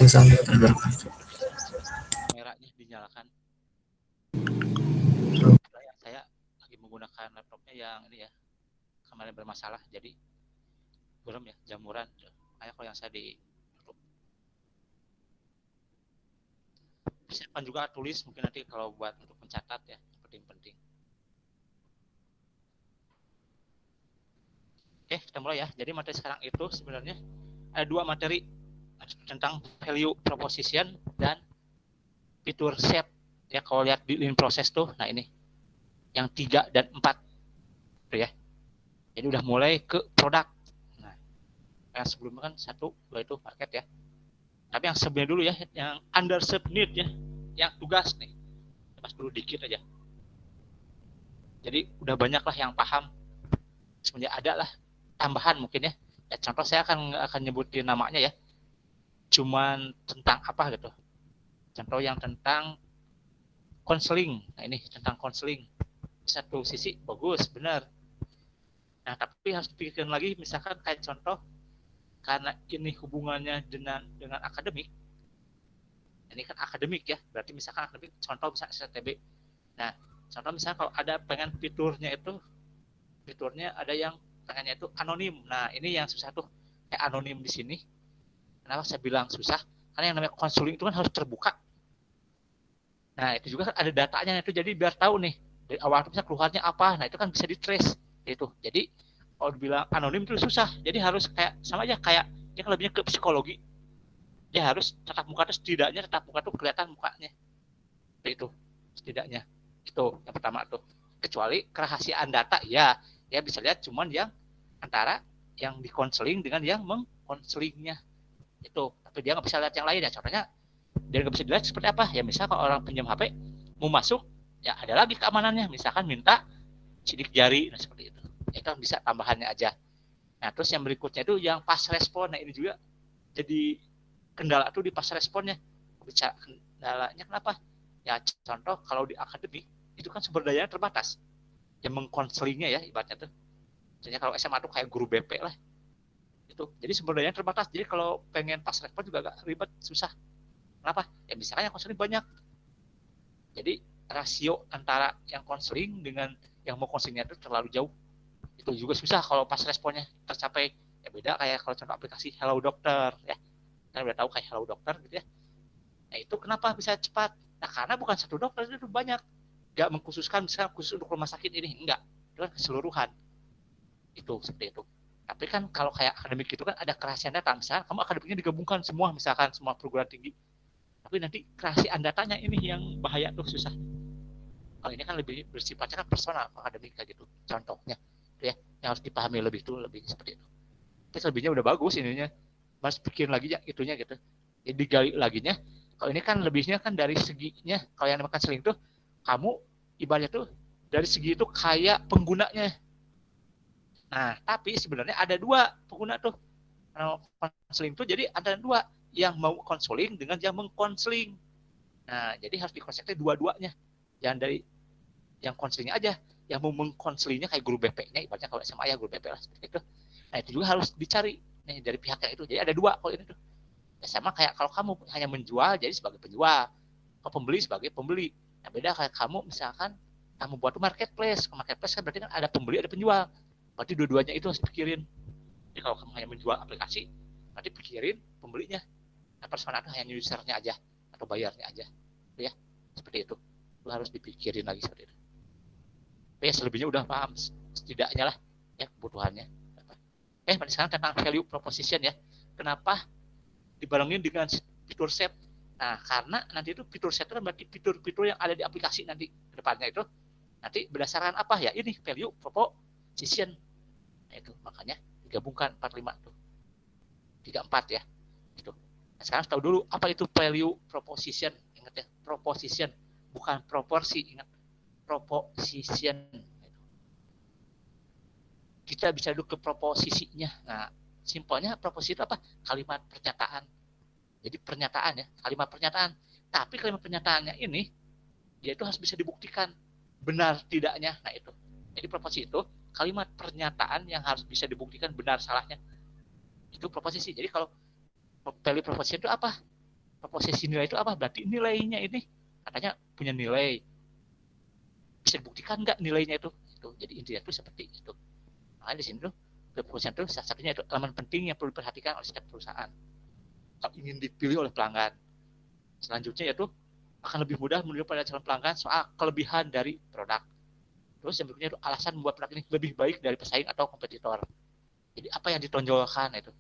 misalnya terdengar. Merahnya dinyalakan. Yang saya lagi menggunakan laptopnya yang ini ya, kemarin bermasalah, jadi belum ya jamuran. Kayak kalau yang saya di siapkan juga tulis mungkin nanti kalau buat untuk mencatat ya, penting-penting. Oke, kita mulai ya. Jadi materi sekarang itu sebenarnya ada dua materi tentang value proposition dan fitur shape. Ya kalau lihat di line proses tuh, nah ini yang 3 dan 4 tuh ya. Jadi udah mulai ke produk. Nah, yang sebelumnya kan 1, 2 itu market ya. Tapi yang sebelumnya dulu ya, yang underserved need ya, yang tugas nih. Pas dulu dikit aja. Jadi udah banyak lah yang paham. Sebenarnya ada lah tambahan mungkin ya. Ya contoh saya akan nyebutin namanya ya. Cuman tentang apa gitu. Contoh yang tentang konseling. Nah ini tentang konseling. Satu sisi bagus, benar. Nah tapi harus dipikirkan lagi, misalkan kayak contoh, karena ini hubungannya dengan akademik. Ini kan akademik ya, berarti misalkan akademik, contoh misalnya STB. Nah, contoh misalnya kalau ada pengen fiturnya ada yang pengennya itu anonim. Nah, ini yang susah tuh, kayak anonim di sini. Kenapa saya bilang susah? Karena yang namanya konseling itu kan harus terbuka. Nah, itu juga kan ada datanya itu, jadi biar tahu nih dari awal misalnya keluarnya apa. Nah, itu kan bisa di trace itu. Jadi kalau dibilang anonim itu susah. Jadi harus kayak sama aja kayak dia kan lebihnya ke psikologi. Dia harus tatap muka itu setidaknya tatap muka tuh kelihatan mukanya. Itu setidaknya. Itu yang pertama tuh. Kecuali kerahasiaan data ya, ya bisa lihat cuman yang antara yang dikonseling dengan yang mengkonselingnya itu. Tapi dia nggak bisa lihat yang lain ya. Contohnya dia nggak bisa dilihat seperti apa ya, misal kalau orang pinjam HP mau masuk ya ada lagi keamanannya, misalkan minta sidik jari, nah seperti itu ya, kan bisa tambahannya aja. Nah terus yang berikutnya itu yang pas respon. Nah ini juga jadi kendala tuh di pas responnya. Bicara kendalanya kenapa ya, contoh kalau di akademik itu kan sumber dayanya terbatas, yang mengkonselingnya ya ibaratnya tuh, misalnya kalau SMA tuh kayak guru BP lah itu, jadi sumber dayanya terbatas. Jadi kalau pengen pas respon juga agak ribet, susah. Kenapa ya, misalkan yang konseling banyak, jadi rasio antara yang konseling dengan yang mau konselingnya itu terlalu jauh. Itu juga susah kalau pas responnya tercapai. Ya beda kayak kalau contoh aplikasi Hello Dokter ya, kan udah tahu kayak Hello Dokter gitu ya. Nah itu kenapa bisa cepat? Nah karena bukan satu dokter, itu banyak. Gak mengkhususkan misalnya khusus untuk rumah sakit ini, enggak. Itu kan keseluruhan. Itu seperti itu. Tapi kan kalau kayak akademik itu kan ada kerahasiaan data. Misalnya kamu akademiknya digabungkan semua, misalkan semua perguruan tinggi. Tapi nanti kerahasiaan datanya ini yang bahaya tuh, susah. Kalau ini kan lebih bersifatnya kan personal akademik kayak gitu. Contohnya itu ya, yang harus dipahami lebih tuh, lebih seperti itu. Tapi selebihnya udah bagus ininya. Mas bikin lagi ya itunya gitu. Jadi digali laginya. Kalau ini kan lebihnya kan dari seginya. Kalau yang makan seling tuh kamu ibaratnya tuh dari segi itu kayak penggunanya. Nah, tapi sebenarnya ada dua pengguna tuh. Konseling tuh jadi ada dua, yang mau konseling dengan yang mengkonseling. Nah, jadi harus dikonsepnya dua-duanya. Jangan dari yang konselingnya aja, yang mau mengkonselingnya kayak guru BP-nya, ibaratnya kalau SMA ya guru BP lah seperti itu. Nah, itu juga harus dicari nih dari pihak yang itu. Jadi ada dua kalau ini tuh. Ya sama kayak kalau kamu hanya menjual jadi sebagai penjual, kalau pembeli sebagai pembeli. Nah, beda kayak kamu misalkan kamu buat marketplace. Ke marketplace kan berarti kan ada pembeli ada penjual. Berarti dua-duanya itu harus dipikirin. Jadi kalau kamu hanya menjual aplikasi, nanti pikirin pembelinya. Nah, personal itu hanya usernya aja atau bayarnya aja. Itu ya, seperti itu. Itu harus dipikirin lagi seperti itu. Tapi ya selebihnya udah paham setidaknya lah ya kebutuhannya. Sekarang tentang value proposition ya. Kenapa dibarengin dengan fitur set? Nah, karena nanti itu fitur set itu kan berarti fitur-fitur yang ada di aplikasi nanti ke depannya itu nanti berdasarkan apa ya, ini value proposition. Nah, itu makanya digabungkan 45 tuh. 34 ya. Gitu. Nah, sekarang tahu dulu apa itu value proposition. Ingat ya, proposition bukan proporsi, ingat proposition. Kita bisa duduk ke proposisinya. Nah, simpelnya proposisi itu apa? Kalimat pernyataan. Jadi pernyataan ya, kalimat pernyataan. Tapi kalimat pernyataannya ini dia itu harus bisa dibuktikan benar tidaknya. Nah itu. Jadi proposisi itu kalimat pernyataan yang harus bisa dibuktikan benar salahnya. Itu proposisi. Jadi kalau value proposition itu apa? proposisi nilai itu apa? Berarti nilainya ini katanya punya nilai, bisa dibuktikan nggak nilainya itu? Jadi intinya itu seperti itu. Nah di sini tuh proposisi itu salah satunya itu elemen penting yang perlu diperhatikan oleh setiap perusahaan kalau ingin dipilih oleh pelanggan. Selanjutnya yaitu akan lebih mudah menunjukkan pada calon pelanggan soal kelebihan dari produk. Terus yang berikutnya itu alasan membuat produk ini lebih baik dari pesaing atau kompetitor. Jadi apa yang ditonjolkan itu.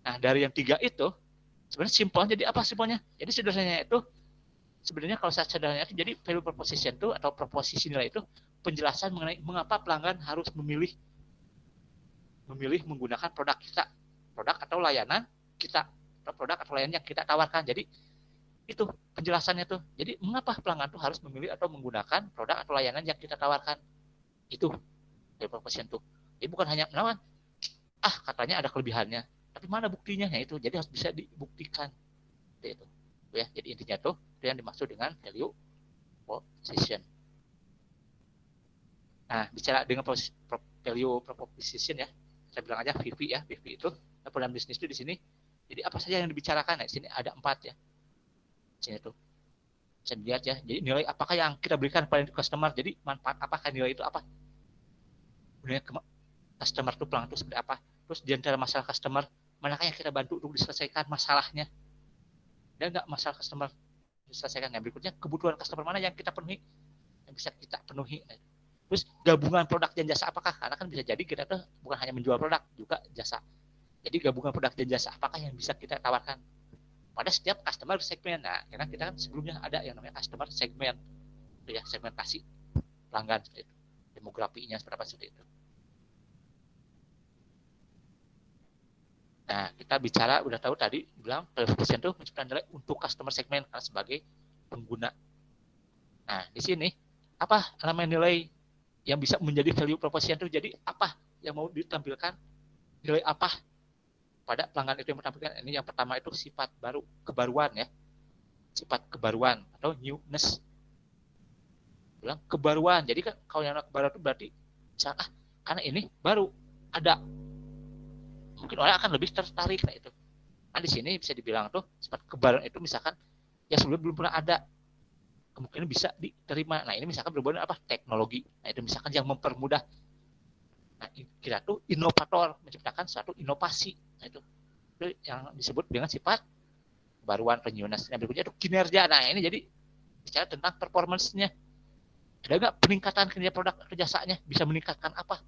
Nah dari yang tiga itu sebenarnya simpel. Jadi apa simpelnya? Jadi sederhananya itu sebenarnya kalau saya sederhananya itu jadi value proposition itu atau proposisi nilai itu penjelasan mengenai mengapa pelanggan harus memilih menggunakan produk kita, produk atau layanan kita, atau produk atau layanan yang kita tawarkan. Jadi itu penjelasannya tuh. Jadi mengapa pelanggan tuh harus memilih atau menggunakan produk atau layanan yang kita tawarkan? Itu value proposition tuh. Jadi bukan hanya menawan, katanya ada kelebihannya, tapi mana buktinya? Ya itu. Jadi harus bisa dibuktikan. Itu. Ya, jadi intinya tuh itu yang dimaksud dengan value proposition. Nah, bicara dengan value proposition ya, saya bilang aja VP ya. VP itu laporan bisnis itu di sini. Jadi apa saja yang dibicarakan? Nah, di sini ada 4 ya. Di sini tuh. Bisa dilihat ya. Jadi nilai apakah yang kita berikan kepada customer? Jadi manfaat apakah nilai itu apa? Kemudian customer itu pelanggan itu seperti apa? Terus di antara masalah customer, manakah yang kita bantu untuk diselesaikan masalahnya? Dan enggak masalah customer diselesaikan. Yang berikutnya kebutuhan customer mana yang kita penuhi? Yang bisa kita penuhi. Terus gabungan produk dan jasa apakah? Karena kan bisa jadi kita tuh bukan hanya menjual produk, juga jasa. Jadi gabungan produk dan jasa apakah yang bisa kita tawarkan pada setiap customer segmen. Nah, karena kita kan sebelumnya ada yang namanya customer segmen, itu ya, segmentasi pelanggan seperti itu, demografinya seperti itu. Nah, kita bicara udah tahu tadi bilang proposition itu menciptakan nilai untuk customer segmen karena sebagai pengguna. Nah, di sini apa elemen nilai yang bisa menjadi value proposition itu? Jadi apa yang mau ditampilkan, nilai apa pada pelanggan itu yang menampilkan? Ini yang pertama itu sifat baru, kebaruan ya, sifat kebaruan atau newness. Bilang kebaruan. Jadi kan kalau yang kebaruan itu berarti misalnya karena ini baru ada, mungkin orang akan lebih tertarik. Nah itu. Nah di sini bisa dibilang tuh sifat kebaruan itu misalkan yang sebelumnya belum pernah ada, kemungkinan bisa diterima. Nah ini misalkan berhubungan apa? Teknologi. Nah itu misalkan yang mempermudah. Nah kita tuh inovator, menciptakan suatu inovasi. Nah itu yang disebut dengan sifat kebaruan, renewness. Yang berikutnya itu kinerja. Nah ini jadi bicara tentang performance-nya. Ada nggak peningkatan kinerja produk atau jasanya? Bisa meningkatkan apa?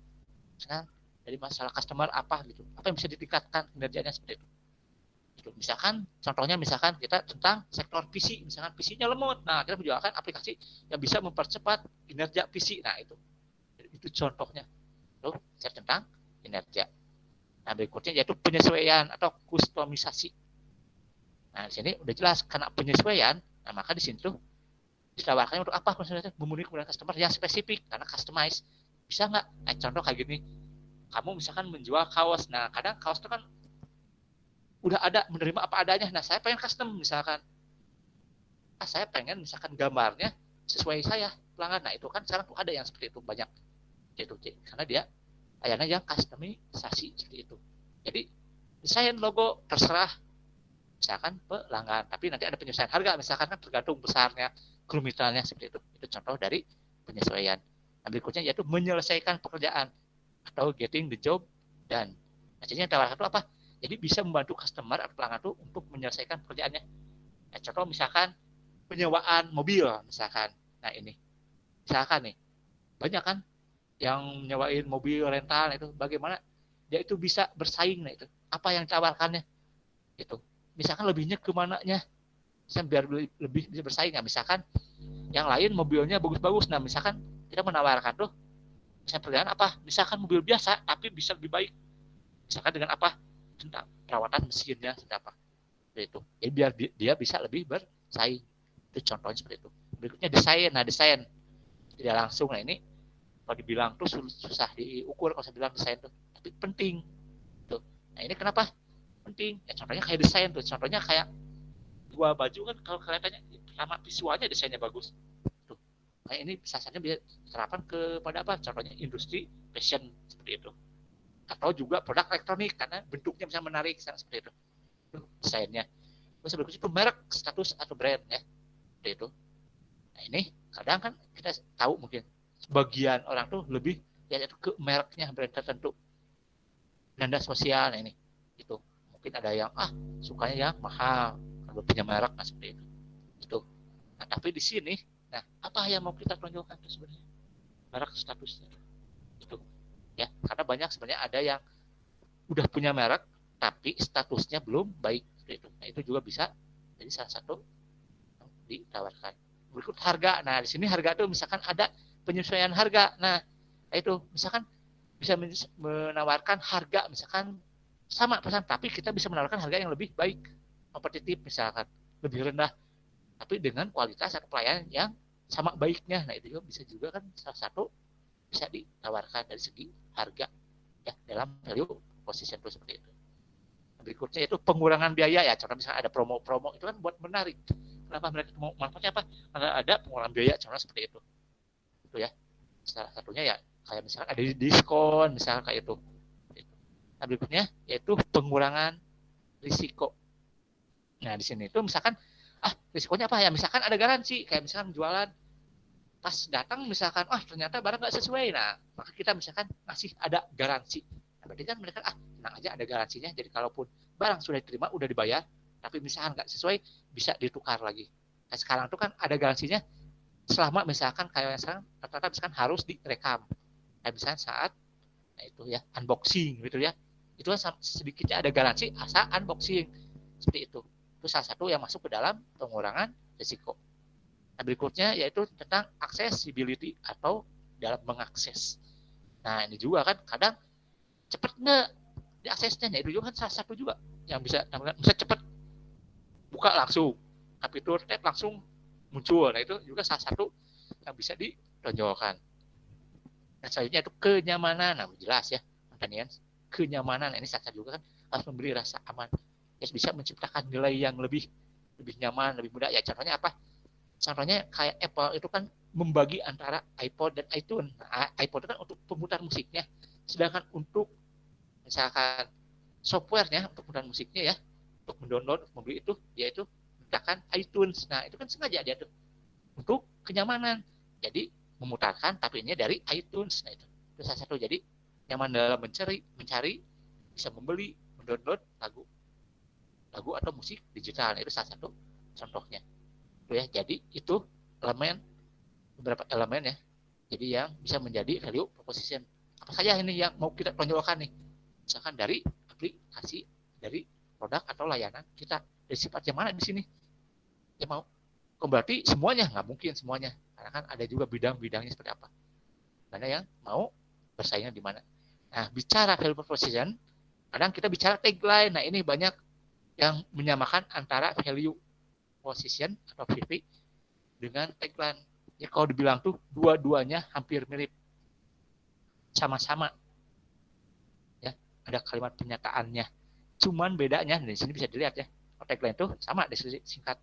Misalkan dari masalah customer apa gitu. Apa yang bisa ditingkatkan kinerjanya seperti itu. Misalkan contohnya misalkan kita tentang sektor PC, misalkan PC-nya lemot, nah kita menjualkan aplikasi yang bisa mempercepat kinerja PC. Nah itu contohnya. Lalu tentang kinerja. Nah berikutnya yaitu penyesuaian atau kustomisasi. Nah di sini udah jelas karena penyesuaian, nah maka di sini tuh ditawarkannya untuk apa? Memenuhi kebutuhan customer yang spesifik karena customize. Bisa nggak? Nah contoh kayak gini, kamu misalkan menjual kaos, nah kadang kaos itu kan udah ada, menerima apa adanya. Nah saya pengen custom misalkan, saya pengen misalkan gambarnya sesuai saya pelanggan. Nah itu kan sekarang tuh ada yang seperti itu banyak gitu, karena dia ayana yang customisasi seperti itu. Jadi desain logo terserah misalkan pelanggan, tapi nanti ada penyesuaian harga misalkan kan tergantung besarnya, kerumitannya seperti itu. Itu contoh dari penyesuaian. Nah, berikutnya yaitu menyelesaikan pekerjaan atau getting the job done. Nah, jadi yang tawarkan itu apa? Jadi bisa membantu customer atau pelanggan itu untuk menyelesaikan pekerjaannya. Nah, contoh misalkan penyewaan mobil misalkan. Nah ini, misalkan nih, banyak kan yang nyewain mobil rental itu, bagaimana dia itu bisa bersaing. Nah itu, apa yang ditawarkannya? Itu, misalkan lebihnya kemananya, biar lebih bisa bersaing. Nah, misalkan yang lain mobilnya bagus-bagus. Nah misalkan kita menawarkan tuh, misalkan apa? Misalkan mobil biasa tapi bisa lebih baik. Misalkan dengan apa? Tentang perawatan mesinnya tentang apa itu, jadi biar dia bisa lebih bersaing. Itu contohnya seperti itu. Berikutnya desain. Nah desain tidak langsung. Nah ini kalau dibilang tuh susah diukur kalau saya bilang desain tuh, tapi penting tuh. Nah ini kenapa penting ya? Contohnya kayak desain tuh, contohnya kayak dua baju kan, kalau kelihatannya pertama visualnya desainnya bagus tuh. Nah ini sasarannya bisa terapan kepada apa? Contohnya industri fashion seperti itu, atau juga produk elektronik karena bentuknya bisa menarik seperti itu desainnya. Terus berikutnya itu merek, status atau brand ya. Seperti itu. Nah ini kadang kan kita tahu mungkin sebagian orang tuh lebih lihat itu ke mereknya brand tertentu. Nanda sosial nah ini. Itu. Mungkin ada yang sukanya yang mahal, kalau punya merek nah seperti itu. Itu. Nah, tapi di sini nah apa yang mau kita tonjolkan itu sebenarnya? Merek statusnya. Itu. Ya, karena banyak sebenarnya ada yang udah punya merek tapi statusnya belum baik itu. Nah, itu juga bisa jadi salah satu yang ditawarkan. Berikut harga. Nah, di sini harga itu misalkan ada penyesuaian harga. Nah, itu misalkan bisa menawarkan harga misalkan sama pesan tapi kita bisa menawarkan harga yang lebih baik, kompetitif misalkan, lebih rendah tapi dengan kualitas atau pelayanan yang sama baiknya. Nah, itu juga bisa juga kan salah satu bisa ditawarkan dari segi harga ya dalam value position itu seperti itu. Berikutnya itu pengurangan biaya ya, contoh misalnya ada promo-promo itu kan buat menarik. Kenapa mereka mau manfaatnya apa? Karena ada pengurangan biaya, contoh seperti itu. Itu ya. Salah satunya ya kayak misalkan ada diskon misalnya kayak itu. Nah, berikutnya yaitu pengurangan risiko. Nah, di sini itu misalkan risikonya apa ya? Misalkan ada garansi kayak misalkan jualan pas datang misalkan ternyata barang nggak sesuai, nah maka kita misalkan ngasih ada garansi. Nah, berarti kan mereka tenang aja ada garansinya, jadi kalaupun barang sudah diterima udah dibayar tapi misalkan nggak sesuai bisa ditukar lagi. Nah, sekarang tuh kan ada garansinya selama misalkan kayak misalkan rata-rata misalkan harus direkam kayak misalkan saat itu ya unboxing gitu ya, itu kan sedikitnya ada garansi asal unboxing seperti itu salah satu yang masuk ke dalam pengurangan risiko. Nah, berikutnya yaitu tentang accessibility atau dalam mengakses. Nah, ini juga kan kadang cepat nggak diaksesnya. Nah, itu juga kan salah satu juga yang bisa cepat buka langsung, fitur tab langsung muncul. Nah, itu juga salah satu yang bisa ditonjolkan. Nah, selanjutnya itu kenyamanan. Nah, jelas ya, pertanian kenyamanan. Nah, ini salah satu juga kan harus memberi rasa aman. Ya, bisa menciptakan nilai yang lebih nyaman, lebih mudah. Ya, contohnya apa? Contohnya kayak Apple itu kan membagi antara iPod dan iTunes. Nah, iPod itu kan untuk pemutar musiknya, sedangkan untuk misalkan softwarenya untuk pemutar musiknya ya, untuk mendownload, membeli itu, yaitu menggunakan iTunes. Nah, itu kan sengaja dia tuh untuk kenyamanan. Jadi memutarkan tapi ini dari iTunes. Nah, itu salah satu jadi nyaman dalam mencari, bisa membeli, mendownload lagu atau musik digital. Nah, itu salah satu contohnya. Ya, jadi itu beberapa elemen ya, jadi yang bisa menjadi value proposition. Apa saja ini yang mau kita tonjolkan nih, misalkan dari aplikasi, dari produk atau layanan kita, dari sifat yang mana di sini ya mau berarti semuanya, nggak mungkin semuanya karena kan ada juga bidang-bidangnya seperti apa, mana yang mau bersaingnya di mana. Nah, bicara value proposition kadang kita bicara tagline. Nah, ini banyak yang menyamakan antara value position atau VP dengan tagline. Ya kalau dibilang tuh dua-duanya hampir mirip, sama-sama ya, ada kalimat penyataannya. Cuman bedanya di sini bisa dilihat ya, tagline tuh sama deskripsi singkat.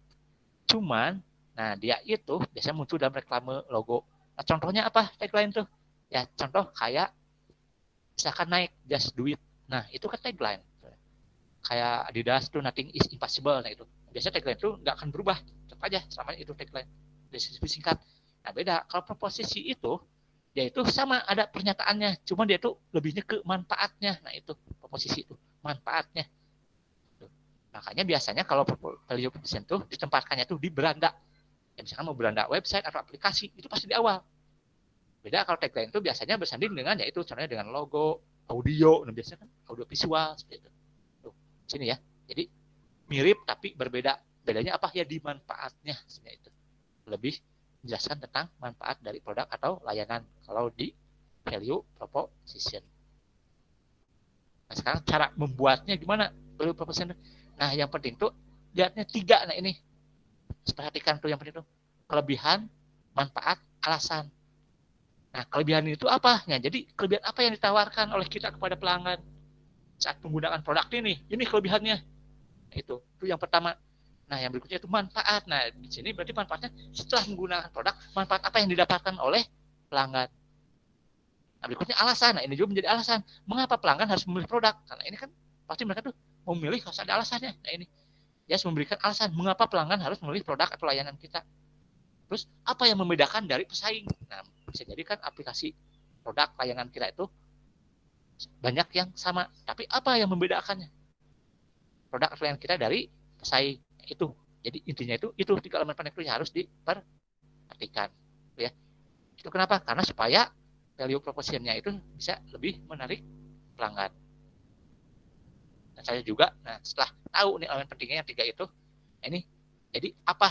Cuman nah dia itu biasanya muncul dalam reklame logo. Nah, contohnya apa tagline tuh? Ya contoh kayak misalkan naik just do it. Nah, itu kan tagline. Kayak Adidas tuh nothing is impossible. Nah, itu biasanya tagline tuh nggak akan berubah, tetap aja selama itu tagline deskripsi singkat. Nah, beda kalau proposisi itu dia itu sama ada pernyataannya, cuma dia tuh lebihnya ke manfaatnya. Nah, itu proposisi itu manfaatnya. Makanya biasanya kalau value proposition tuh ditempatkannya tuh di beranda. Ya, misalkan mau beranda website atau aplikasi itu pasti di awal. Beda kalau tagline itu biasanya bersanding dengan yaitu contohnya dengan logo, audio, nah biasanya kan audio visual seperti itu. Tuh, sini ya. Jadi mirip tapi berbeda. Bedanya apa ya di manfaatnya itu. Lebih menjelaskan tentang manfaat dari produk atau layanan kalau di value proposition. Nah, sekarang cara membuatnya gimana value proposition? Nah, yang penting tuh lihatnya 3. Nah, ini perhatikan tuh yang penting tuh kelebihan, manfaat, alasan. Nah, kelebihan itu apa? Nah, jadi kelebihan apa yang ditawarkan oleh kita kepada pelanggan saat menggunakan produk ini? Ini kelebihannya. Nah, itu yang pertama. Nah, yang berikutnya itu manfaat. Nah, di sini berarti manfaatnya setelah menggunakan produk, manfaat apa yang didapatkan oleh pelanggan. Nah, berikutnya alasan. Nah, ini juga menjadi alasan mengapa pelanggan harus memilih produk. Karena ini kan pasti mereka tuh memilih harus ada alasannya. Nah, ini. dia harus memberikan alasan mengapa pelanggan harus memilih produk atau layanan kita. Terus apa yang membedakan dari pesaing? Nah, bisa jadi kan aplikasi produk layanan kita itu banyak yang sama, tapi apa yang membedakannya produk atau layanan kita dari pesaing itu? Jadi intinya itu 3 elemen penting itu harus diperhatikan, ya. Itu kenapa? Karena supaya value proposition-nya itu bisa lebih menarik pelanggan. Dan saya juga, nah setelah tahu nih elemen pentingnya yang 3 itu, ini jadi apa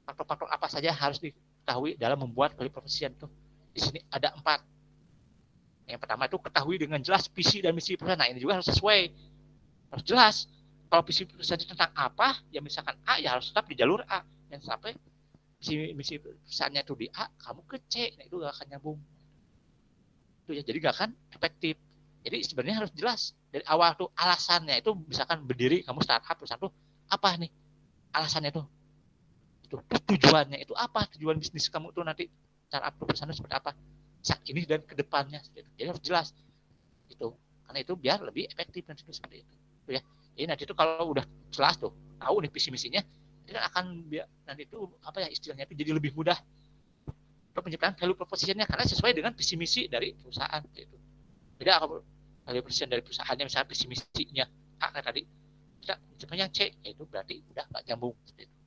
faktor-faktor apa saja harus diketahui dalam membuat value proposition tuh. Di sini ada 4. Yang pertama itu ketahui dengan jelas visi dan misi perusahaan. Nah, ini juga harus sesuai, harus jelas. Kalau visi perusahaan tentang apa, ya misalkan A, ya harus tetap di jalur A. Dan sampai misi perusahaannya itu di A, kamu ke C, nah itu gak akan nyambung. Itu ya, jadi gak akan efektif. Jadi sebenarnya harus jelas dari awal tuh alasannya itu, misalkan berdiri kamu startup perusahaan tuh apa nih alasannya tuh. Terus tujuannya itu apa? Tujuan bisnis kamu tuh nanti startup perusahaan seperti apa? Saat ini dan kedepannya. Jadi harus jelas itu. Karena itu biar lebih efektif nanti itu seperti itu. Ya. Jadi nanti itu kalau udah jelas tuh, tahu nih visi misinya, itu akan nanti itu apa ya istilahnya itu jadi lebih mudah untuk menciptakan value proposition-nya karena sesuai dengan visi misi dari perusahaan itu. Beda kalau value proposition dari perusahaannya misalnya visi misinya A kayak tadi, kita menciptakan yang C, itu berarti udah nggak nyambung seperti itu.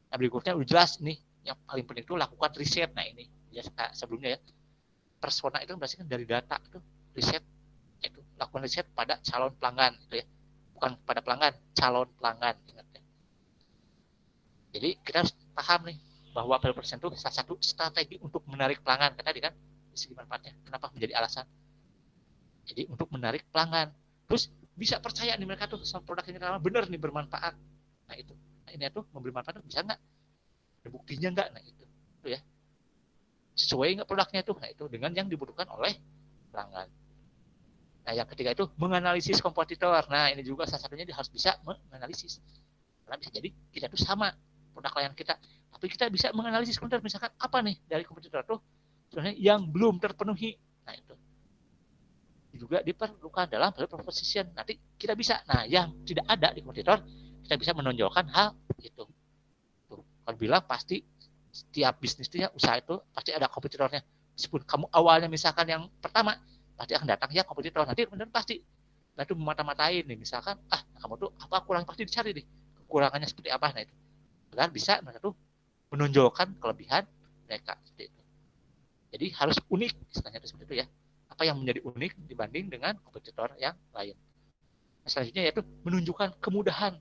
Nah berikutnya udah jelas nih yang paling penting itu lakukan riset. Nah ini ya sebelumnya ya, persona itu berarti kan dari data itu riset, itu lakukan riset pada calon pelanggan itu ya, bukan pada pelanggan, calon pelanggan, ingat ya. Jadi kita harus paham nih bahwa value proposition itu salah satu strategi untuk menarik pelanggan. Tadi kan segi manfaatnya, kenapa menjadi alasan? Jadi untuk menarik pelanggan, terus bisa percaya nih mereka tuh sama produk yang kita bener nih bermanfaat. Nah itu, nah ini tuh memberi manfaat bisa nggak? Ada buktinya nggak? Nah itu ya. Sesuai nggak produknya tuh? Nah itu dengan yang dibutuhkan oleh pelanggan. Nah yang ketiga itu menganalisis kompetitor. Nah ini juga salah satunya harus bisa menganalisis. Karena bisa jadi kita tuh sama produk layanan kita, tapi kita bisa menganalisis kompetitor, misalkan apa nih dari kompetitor tuh sebenarnya yang belum terpenuhi. Nah itu juga diperlukan dalam value proposition. Nanti kita bisa, nah yang tidak ada di kompetitor kita bisa menonjolkan hal itu. Tuh, kalau bilang pasti setiap bisnisnya usaha itu pasti ada kompetitornya. Meskipun kamu awalnya misalkan yang pertama, pasti akan datang ya kompetitor. Nanti kemudian pasti itu memata-matain nih, misalkan kamu tuh apa kurang, pasti dicari nih kekurangannya seperti apa. Nah itu agar bisa mereka tuh menonjolkan kelebihan mereka seperti itu. Jadi harus unik istilahnya seperti itu ya. Apa yang menjadi unik dibanding dengan kompetitor yang lain. Nah, selanjutnya yaitu menunjukkan kemudahan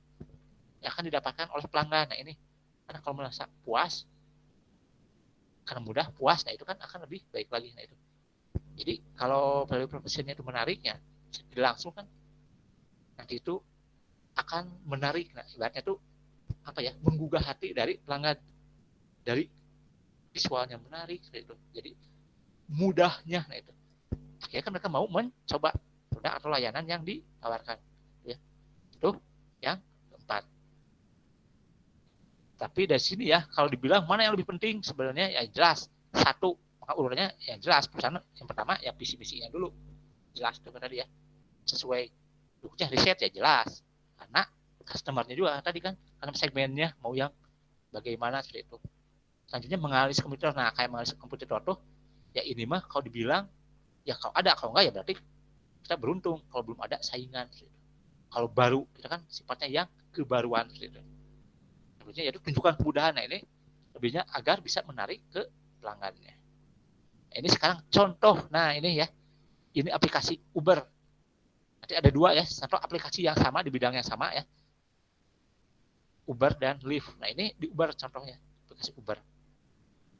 yang akan didapatkan oleh pelanggan. Nah ini karena kalau merasa puas, karena mudah puas, nah itu kan akan lebih baik lagi. Nah itu. Jadi kalau value proposition-nya itu menariknya, dilangsungkan nanti itu akan menarik. Nah ibaratnya itu apa ya, menggugah hati dari pelanggan, dari visualnya menarik itu. Jadi mudahnya, nah itu akhirnya kan mereka mau mencoba produk atau layanan yang ditawarkan ya. Itu yang keempat. Tapi dari sini ya kalau dibilang mana yang lebih penting sebenarnya ya jelas satu, maka urutannya yang jelas perusahaan yang pertama ya visi misinya dulu jelas tuh tadi ya, sesuai duknya riset ya jelas, karena customernya juga tadi kan karena segmennya mau yang bagaimana seperti itu. Selanjutnya menganalisis kompetitor. Nah kayak menganalisis kompetitor tuh ya ini mah kalau dibilang ya kalau ada, kalau enggak ya berarti kita beruntung kalau belum ada saingan. Kalau baru kita kan sifatnya yang kebaruan. Terusnya yaitu tunjukkan kemudahan. Nah ini lebihnya agar bisa menarik ke pelanggannya. Nah, ini sekarang contoh. Nah ini ya, ini aplikasi Uber. Nanti ada dua ya, satu aplikasi yang sama di bidang yang sama ya, Uber dan Lyft. Nah ini di Uber contohnya, aplikasi Uber.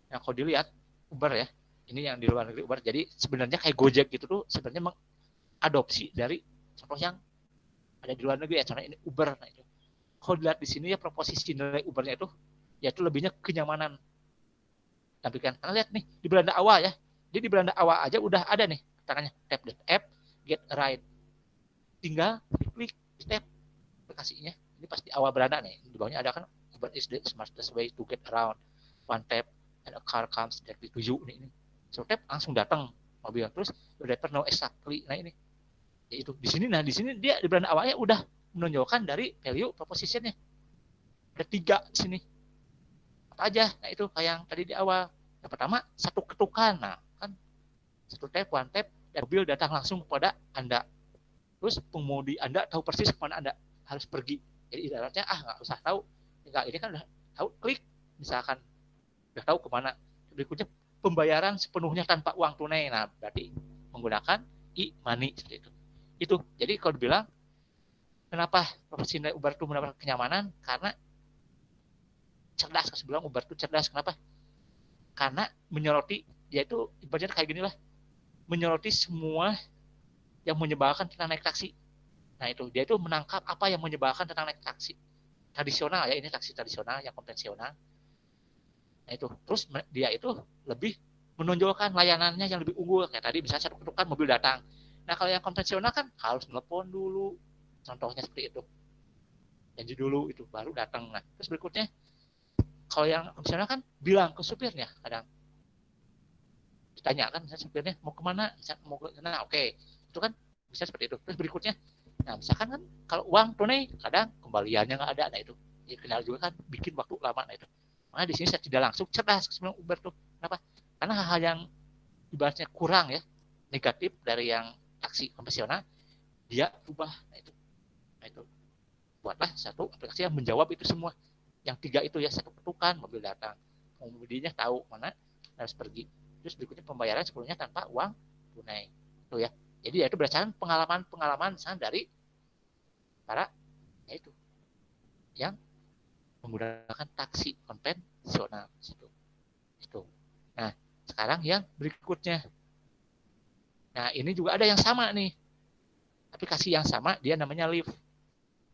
Yang kalau dilihat Uber ya, ini yang di luar negeri Uber. Jadi sebenarnya kayak Gojek gitu tuh sebenarnya mengadopsi dari contoh yang ada di luar negeri ya. Contohnya ini Uber. Nah itu kalau dilihat di sini ya proposisi nilai Ubernya itu yaitu lebihnya kenyamanan. Tapi kan karena lihat nih di beranda awal ya. Jadi di beranda awal aja udah ada nih tangannya tap the app, get a ride. Tinggal klik step aplikasinya. Ini pasti awal beranda nih. Di bawahnya ada kan Uber is the smartest way to get around. One tap and a car comes directly to you nih. So tap langsung datang mobil, terus the driver know exactly. Nah ini ya itu di sini, nah di sini dia di beranda awalnya udah menonjolkan dari value propositionnya. Ada 3 di sini. Apa aja? Nah itu kayak yang tadi di awal. Yang pertama, satu ketukan. Nah kan satu tap, one tap, dan mobil datang langsung kepada Anda. Terus pengemudi Anda tahu persis kemana Anda harus pergi. Jadi ibaratnya nggak usah tahu. Enggak, ini kan udah tahu, klik misalkan udah tahu kemana. Berikutnya pembayaran sepenuhnya tanpa uang tunai. Nah berarti menggunakan e-money seperti itu. Itu jadi kalau dibilang kenapa profesi Uber itu mendapat kenyamanan, karena cerdas. Saya bilang Uber itu cerdas. Kenapa? Karena menyoroti, yaitu ibaratnya kayak gini lah, menyoroti semua yang menyebalkan tentang naik taksi. Nah itu dia itu menangkap apa yang menyebalkan tentang naik taksi tradisional ya, ini taksi tradisional yang konvensional. Nah itu terus dia itu lebih menonjolkan layanannya yang lebih unggul, kayak tadi misalnya satu ketukan mobil datang. Nah kalau yang konvensional kan harus telepon dulu, contohnya seperti itu, janji dulu itu baru datang. Nah terus berikutnya kalau yang konvensional kan bilang ke supirnya, kadang ditanya kan misalnya supirnya mau kemana, misalnya mau ke sana, oke, itu kan bisa seperti itu. Terus berikutnya, nah misalkan kan kalau uang tunai kadang kembaliannya nggak ada, nah itu ya kenal juga kan bikin waktu lama. Nah itu makanya di sini saya tidak langsung cerdas sebelum Uber tuh. Kenapa? Karena hal-hal yang ibaratnya kurang ya, negatif dari yang taksi konvensional dia ubah. Nah itu buatlah satu aplikasi yang menjawab itu semua, yang 3 itu ya, satu ketukan mobil datang, pengemudinya tahu mana harus pergi, terus berikutnya pembayaran sebelumnya tanpa uang tunai itu ya. Jadi ya itu berdasarkan pengalaman dari para ya yang menggunakan taksi konvensional itu. Nah sekarang yang berikutnya, nah ini juga ada yang sama nih, aplikasi yang sama, dia namanya Lyft.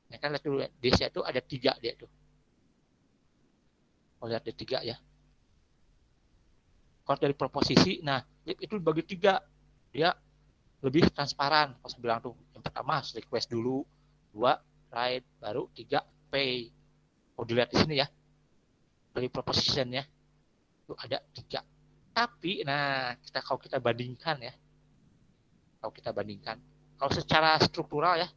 Nah kan lihat dulu ya, di situ ada 3 dia tuh. Lihat ada 3 ya. Kalau dari proposisi, nah Lyft itu bagi 3, dia lebih transparan. Kalau saya bilang tuh, yang pertama request dulu, 2 ride, baru 3 pay. Kalau dilihat di sini ya, dari propositionnya itu ada 3. Tapi, nah kalau kita bandingkan ya, kalau secara struktural ya,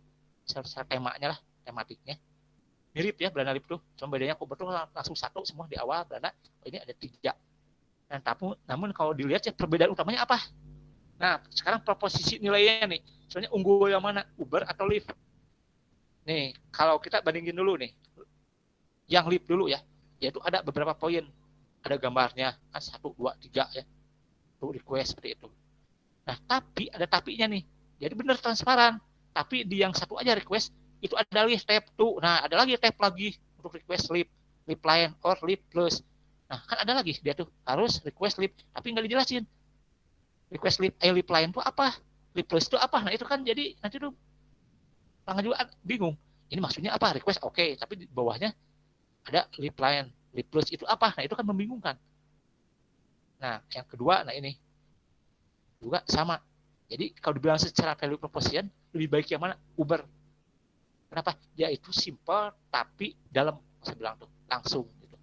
secara temanya lah, tematiknya mirip ya Belanda Lip tuh, cuma bedanya kok betul langsung satu semua di awal Belanda, ini ada 3. Dan namun kalau dilihat ya perbedaan utamanya apa? Nah sekarang proposisi nilainya nih, soalnya unggul yang mana, Uber atau Lyft? Nih kalau kita bandingin dulu nih, yang Lyft dulu ya, yaitu ada beberapa poin, ada gambarnya kan 1, 2, 3 ya, tuh request seperti itu. Nah tapi ada tapinya nih, jadi benar transparan, tapi di yang satu aja request itu ada lagi tab tuh. Nah ada lagi tab lagi untuk request Lyft, Lyft Line or Lyft Plus. Nah kan ada lagi dia tuh harus request Lyft, tapi nggak dijelasin request Lyft Line tuh apa, Lyft Plus itu apa. Nah itu kan jadi nanti tuh pelanggan juga bingung, ini maksudnya apa request, oke, tapi di bawahnya ada Lyft Line, Lyft Plus itu apa. Nah itu kan membingungkan. Nah yang kedua, nah ini juga sama. Jadi kalau dibilang secara value proposition, lebih baik yang mana? Uber. Kenapa? Dia itu simple tapi dalam, saya bilang tuh langsung gitu.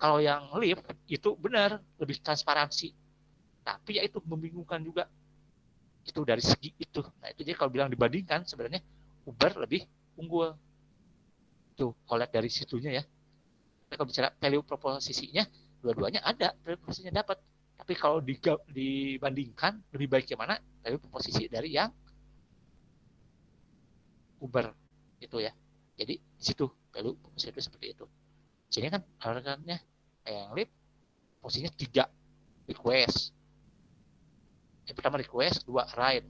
Kalau yang Lyft itu benar lebih transparansi, tapi ya itu membingungkan juga. Itu dari segi itu. Nah itu jadi kalau bilang dibandingkan sebenarnya Uber lebih unggul. Tuh kalau lihat dari situnya ya. Tapi kalau bicara value proposisinya, dua-duanya ada, value proposisinya dapat. Tapi kalau dibandingkan lebih baik yang mana? Value proposisi dari yang Uber itu ya. Jadi di situ value proposisi itu seperti itu. Jadi kan harganya yang Lyft posisinya 3 request. Yang pertama request, 2 ride.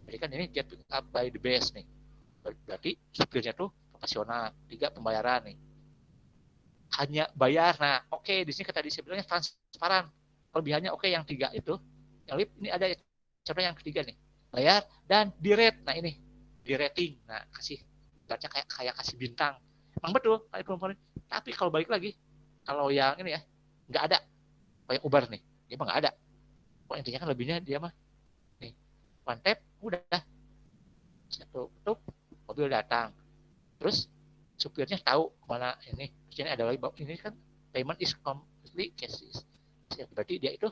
Jadi kan ini get pick up by the best nih. Berarti supirnya tuh profesional. 3 pembayaran nih. Hanya bayar. Nah, oke, di sini kata disebutnya transparan. Kelebihannya oke, yang 3 itu. Yang Lyft ini ada contoh yang ketiga nih. Bayar dan di rate. Nah, ini di rating. Nah, kasih baca kayak kasih bintang. Emang betul kayak komponen. Tapi kalau balik lagi, kalau yang ini ya nggak ada. Kayak Uber nih, dia mah nggak ada. Kok intinya kan lebihnya dia mah nih one tap udah satu tutup mobil datang, terus supirnya tahu kemana ini. Terus ini ada lagi ini kan payment is completely cashless, berarti dia itu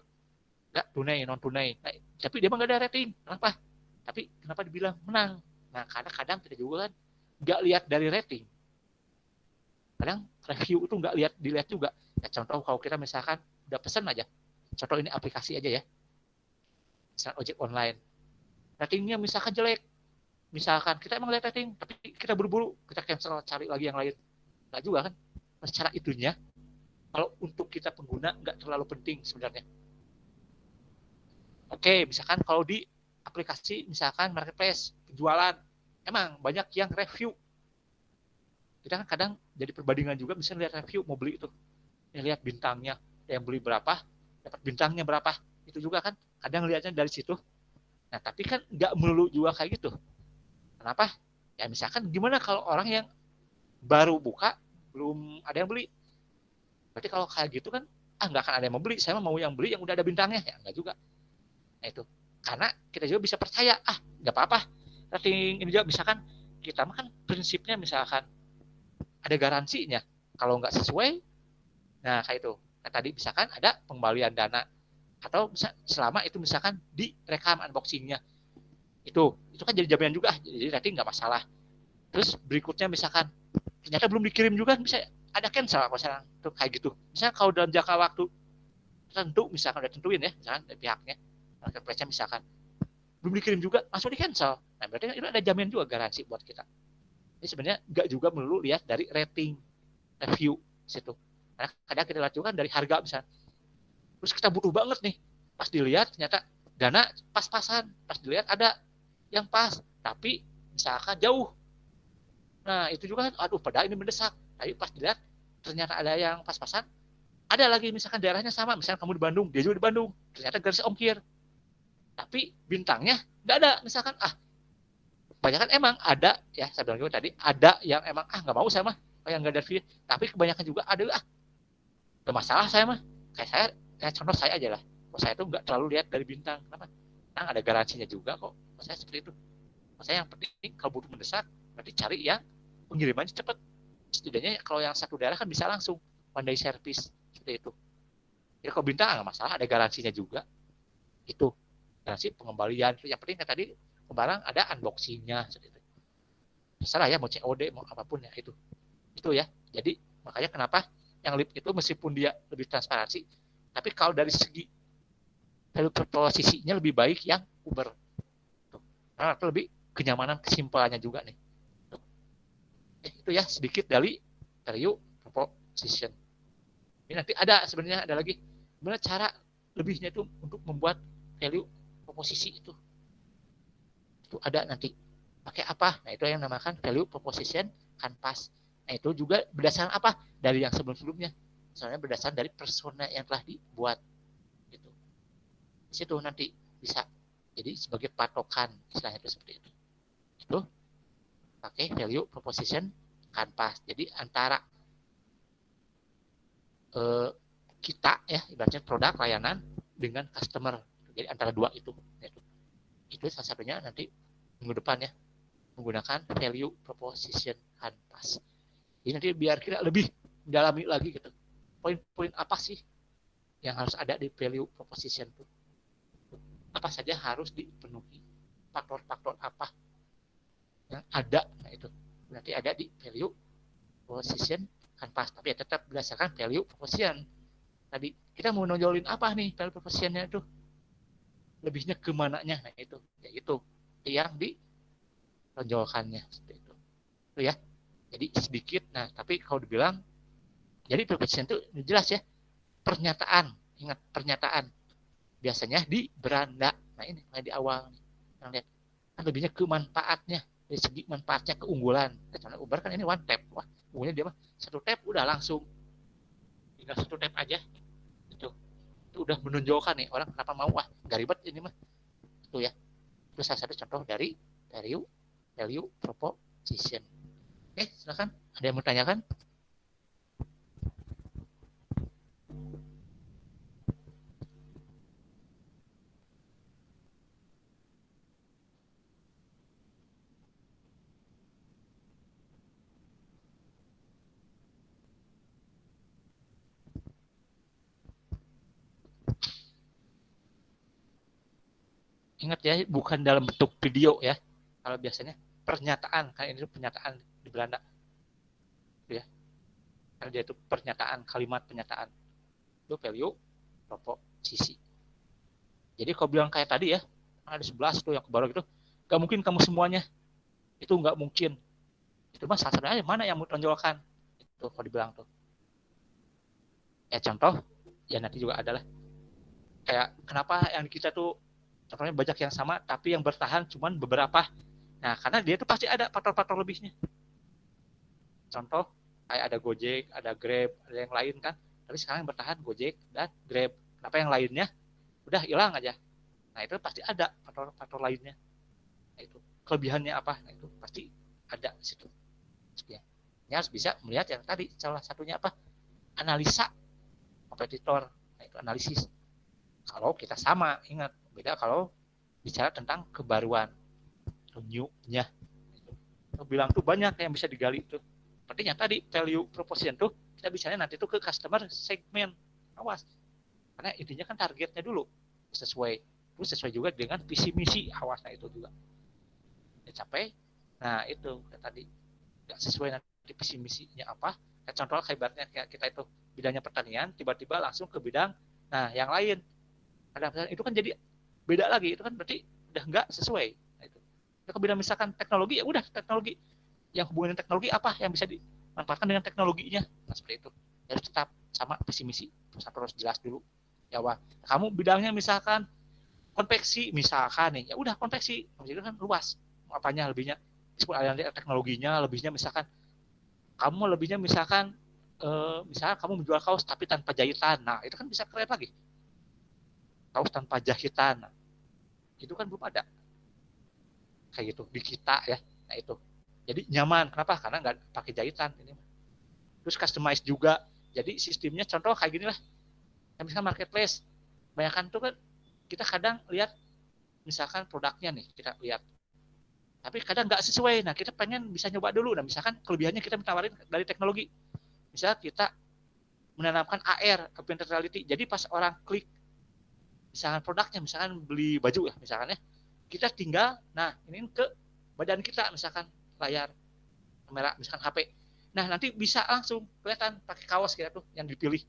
nggak tunai, non tunai. Nah, tapi dia mah nggak ada rating. Kenapa? Tapi kenapa dibilang menang? Nah karena kadang kita juga kan nggak lihat dari rating. Kadang review itu nggak dilihat juga. Ya, contoh kalau kita misalkan udah pesen aja, contoh ini aplikasi aja ya, misalkan ojek online, ratingnya misalkan jelek, misalkan kita emang lihat rating, tapi kita buru-buru, kita cancel, cari lagi yang lain, nggak juga kan? Secara itunya, kalau untuk kita pengguna nggak terlalu penting sebenarnya. Oke, misalkan kalau di aplikasi, misalkan marketplace, penjualan, emang banyak yang review. Kita kan kadang jadi perbandingan juga, misalnya lihat review, mau beli itu, ya lihat bintangnya, yang beli berapa, dapat bintangnya berapa, itu juga kan kadang lihatnya dari situ. Nah, tapi kan nggak melulu juga kayak gitu. Kenapa? Ya misalkan gimana kalau orang yang baru buka, belum ada yang beli. Berarti kalau kayak gitu kan, nggak akan ada yang mau beli. Saya mau yang beli yang udah ada bintangnya. Ya nggak juga. Nah itu. Karena kita juga bisa percaya, nggak apa-apa. Rating ini juga misalkan, kita mah kan prinsipnya misalkan ada garansinya. Kalau nggak sesuai, nah kayak itu. Nah, tadi misalkan ada pengembalian dana. Atau selama itu misalkan direkam unboxingnya. Itu kan jadi jaminan juga. Jadi rating nggak masalah. Terus berikutnya misalkan ternyata belum dikirim juga, bisa ada cancel kalau misalnya tuh kayak gitu. Misalnya kalau dalam jangka waktu tertentu, misalkan udah tentuin ya, misalkan dari pihaknya marketplace misalkan belum dikirim juga, langsung di cancel. Nah berarti itu ada jaminan juga, garansi buat kita. Ini sebenarnya nggak juga melulu lihat dari rating, review situ. Karena kadang kita lihat juga kan dari harga misalnya. Terus kita butuh banget nih, pas dilihat ternyata dana pas-pasan, pas dilihat ada yang pas, tapi misalkan jauh. Nah itu juga kan, aduh padahal ini mendesak, tapi pas dilihat ternyata ada yang pas-pasan, ada lagi misalkan daerahnya sama, misalkan kamu di Bandung, dia juga di Bandung, ternyata gratis ongkir, tapi bintangnya nggak ada, misalkan kebanyakan emang ada ya, saya bilang juga tadi ada yang emang nggak mau saya mah, yang nggak ada fee, tapi kebanyakan juga ada nggak masalah saya mah, kayak saya contoh saya aja lah, kok saya tuh nggak terlalu lihat dari bintang, kenapa? Nah ada garansinya juga kok, saya seperti itu. Saya yang penting kalau butuh mendesak, berarti cari yang pengirimannya cepat. Setidaknya kalau yang satu daerah kan bisa langsung one day service seperti itu. Jadi kalau bintang nggak masalah, ada garansinya juga. Itu garansi pengembalian. Yang penting kan tadi barang ada unboxingnya seperti itu. Terserah ya mau COD mau apapun ya itu. Itu ya. Jadi makanya kenapa yang lip itu meskipun dia lebih transparansi, tapi kalau dari segi value proposisinya lebih baik yang Uber. Karena lebih kenyamanan, kesimpulannya juga nih. Itu ya sedikit dari value proposition. Ini nanti ada sebenarnya ada lagi gimana cara lebihnya itu untuk membuat value proposisi itu ada nanti pakai apa, nah itu yang namakan value proposition canvas. Nah itu juga berdasarkan apa dari yang sebelum-sebelumnya, soalnya berdasarkan dari persona yang telah dibuat gitu. Di situ nanti bisa jadi sebagai patokan istilahnya itu seperti itu pakai value proposition canvas. Jadi antara kita ya ibaratnya produk layanan dengan customer, jadi antara dua itu salah satunya nanti minggu depan ya menggunakan value proposition canvas. Jadi nanti biar kita lebih dalami lagi gitu, poin-poin apa sih yang harus ada di value proposition itu, apa saja harus dipenuhi, faktor-faktor apa yang ada, nah itu nanti ada di value proposition canvas. Tapi ya tetap berdasarkan value proposition tadi, kita mau nonjolin apa nih value propositionnya itu, lebihnya ke mananya, nah itu ya itu yang ditonjolkannya seperti itu ya. Jadi sedikit, nah tapi kalau dibilang jadi value proposition itu jelas ya, pernyataan, ingat pernyataan biasanya di beranda, nah ini kayak di awal nih yang lihat kan lebihnya ke manfaatnya, dari segi manfaatnya, keunggulan. Karena Uber kan ini one tap, wah unggulnya dia mah satu tap udah langsung, tinggal satu tap aja itu udah menunjukkan nih orang kenapa mau, gak ribet ini mah itu ya. Itu salah satu contoh dari value proposition. Oke silakan, ada yang mau tanyakan? Ingat ya bukan dalam bentuk video ya kalau biasanya, pernyataan, kan ini pernyataan di Belanda, ya, karena dia itu pernyataan, kalimat pernyataan, itu value proposisi. Jadi kalau bilang kayak tadi ya, ada 11 tuh yang kebaru gitu, gak mungkin kamu semuanya, itu gak mungkin. Itu mah salah satunya mana yang mau tonjolkan, itu kalau dibilang tuh. Ya contoh, ya nanti juga adalah kayak kenapa yang kita tuh contohnya banyak yang sama tapi yang bertahan cuman beberapa. Nah, karena dia tuh pasti ada faktor-faktor lebihnya. Contoh kayak ada Gojek, ada Grab, ada yang lain kan. Tapi sekarang yang bertahan Gojek dan Grab. Kenapa yang lainnya udah hilang aja? Nah, itu pasti ada faktor-faktor lainnya. Nah, itu kelebihannya apa? Nah, itu pasti ada di situ. Ini harus bisa melihat yang tadi salah satunya apa? Analisa kompetitor. Nah, itu analisis. Kalau kita sama, ingat, beda kalau bicara tentang kebaruan, new-nya. Bilang tuh banyak yang bisa digali tuh. Artinya tadi value proposition tuh kita bicaranya nanti tuh ke customer segment. Awas. Karena intinya kan targetnya dulu sesuai. Terus sesuai juga dengan visi misi, awas, nah itu juga. Ya capai. Nah, itu tadi enggak sesuai nanti visi misinya apa. Ya, contoh kayak kita itu bidangnya pertanian, tiba-tiba langsung ke bidang yang lain. Ada itu kan jadi beda lagi, itu kan berarti udah nggak sesuai. Nah, itu. Kalau bidang misalkan teknologi, ya udah teknologi. Yang hubungan teknologi apa yang bisa dimanfaatkan dengan teknologinya. Nah, seperti itu. Harus tetap sama visi misi, terus jelas dulu. Ya wah, kamu bidangnya misalkan konveksi misalkan nih, ya udah konveksi, itu kan luas. Apanya lebihnya? Ada teknologinya, lebihnya misalkan kamu lebihnya misalkan misalkan kamu menjual kaos tapi tanpa jahitan. Nah, itu kan bisa keren lagi. Kaos tanpa jahitan, itu kan belum ada kayak gitu di kita ya. Nah itu jadi nyaman, kenapa? Karena nggak pakai jahitan ini. Terus customize juga, jadi sistemnya contoh kayak gini lah, misalkan marketplace, banyakan tuh kan kita kadang lihat misalkan produknya nih kita lihat, tapi kadang nggak sesuai. Nah kita pengen bisa nyoba dulu. Nah misalkan kelebihannya kita menawarin dari teknologi, misalnya kita menanamkan AR, augmented reality, jadi pas orang klik misalkan produknya, misalkan beli baju ya misalkan ya, kita tinggal ini ke badan kita, misalkan layar kamera misalkan HP, nah nanti bisa langsung kelihatan pakai kaos kita tuh yang dipilih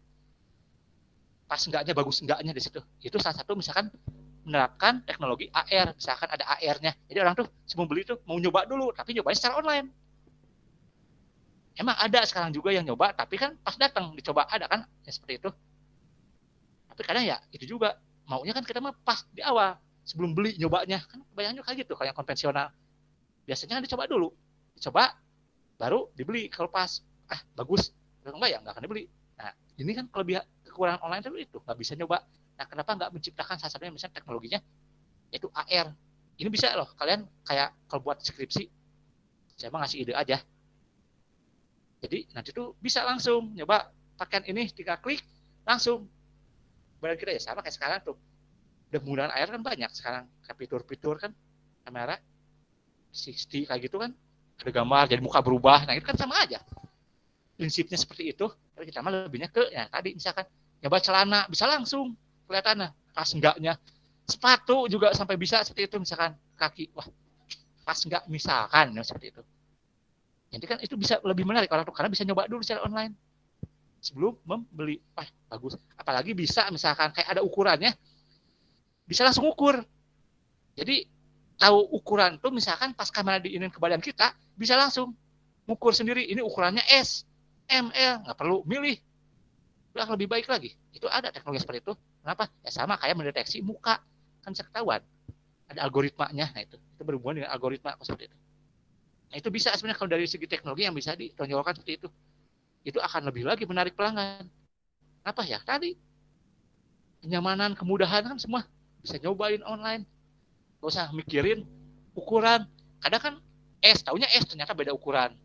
pas enggaknya, bagus enggaknya di situ. Itu salah satu misalkan menerapkan teknologi AR, misalkan ada AR-nya, jadi orang tuh sebelum beli tuh mau nyoba dulu, tapi nyobanya secara online. Emang ada sekarang juga yang nyoba, tapi kan pas datang dicoba ada kan ya seperti itu. Tapi kadang ya itu juga maunya kan kita mah pas di awal sebelum beli nyobanya, kan kebanyakan kayak gitu. Kalau yang konvensional biasanya kan dicoba dulu, dicoba baru dibeli. Kalau pas bagus, kalau enggak ya nggak akan dibeli. Nah ini kan kekurangan online itu nggak bisa nyoba. Nah kenapa nggak menciptakan salah satunya misalnya teknologinya yaitu AR. Ini bisa loh kalian kayak kalau buat skripsi, saya mah ngasih ide aja. Jadi nanti tuh bisa langsung nyoba pakaian ini, tinggal klik langsung badan kita ya sama kayak sekarang tuh. Udah penggunaan AR kan banyak sekarang, kayak fitur-fitur kan kamera 60 kayak gitu kan, ada gambar jadi muka berubah. Nah itu kan sama aja prinsipnya seperti itu. Tapi kita mah lebihnya ke ya tadi misalkan nyoba celana bisa langsung kelihatan pas enggaknya. Sepatu juga sampai bisa seperti itu, misalkan kaki, wah pas enggak misalkan ya, seperti itu. Jadi kan itu bisa lebih menarik orang tuh karena bisa nyoba dulu secara online sebelum membeli. Wah bagus, apalagi bisa misalkan kayak ada ukurannya, bisa langsung ukur. Jadi tahu ukuran tuh misalkan pas kamera diinin ke badan kita, bisa langsung ukur sendiri, ini ukurannya S, M, L, nggak perlu milih. Udah lebih baik lagi. Itu ada teknologi seperti itu. Kenapa? Ya sama kayak mendeteksi muka, kan bisa ketahuan. Ada algoritmanya, nah itu berhubungan dengan algoritma seperti itu. Nah itu bisa sebenarnya kalau dari segi teknologi yang bisa ditonjolkan seperti itu akan lebih lagi menarik pelanggan. Apa ya tadi kenyamanan, kemudahan kan semua bisa nyobain online, gak usah mikirin ukuran. Kadang kan taunya ternyata beda ukuran.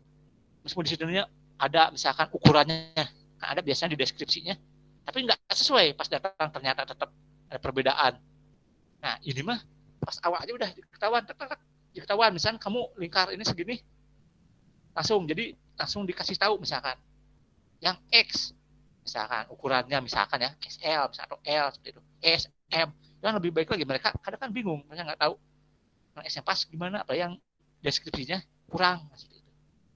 Meskipun di situnya ada misalkan ukurannya, ada biasanya di deskripsinya, tapi nggak sesuai. Pas datang ternyata tetap ada perbedaan. Nah ini mah pas awal aja udah diketahuan. Misalkan kamu lingkar ini segini, langsung dikasih tahu misalkan yang X, misalkan ukurannya misalkan ya XL misalkan, atau L seperti itu, S, M. Yang lebih baik lagi, mereka kadang kan bingung, mereka nggak tahu yang S yang pas gimana, apa yang deskripsinya kurang.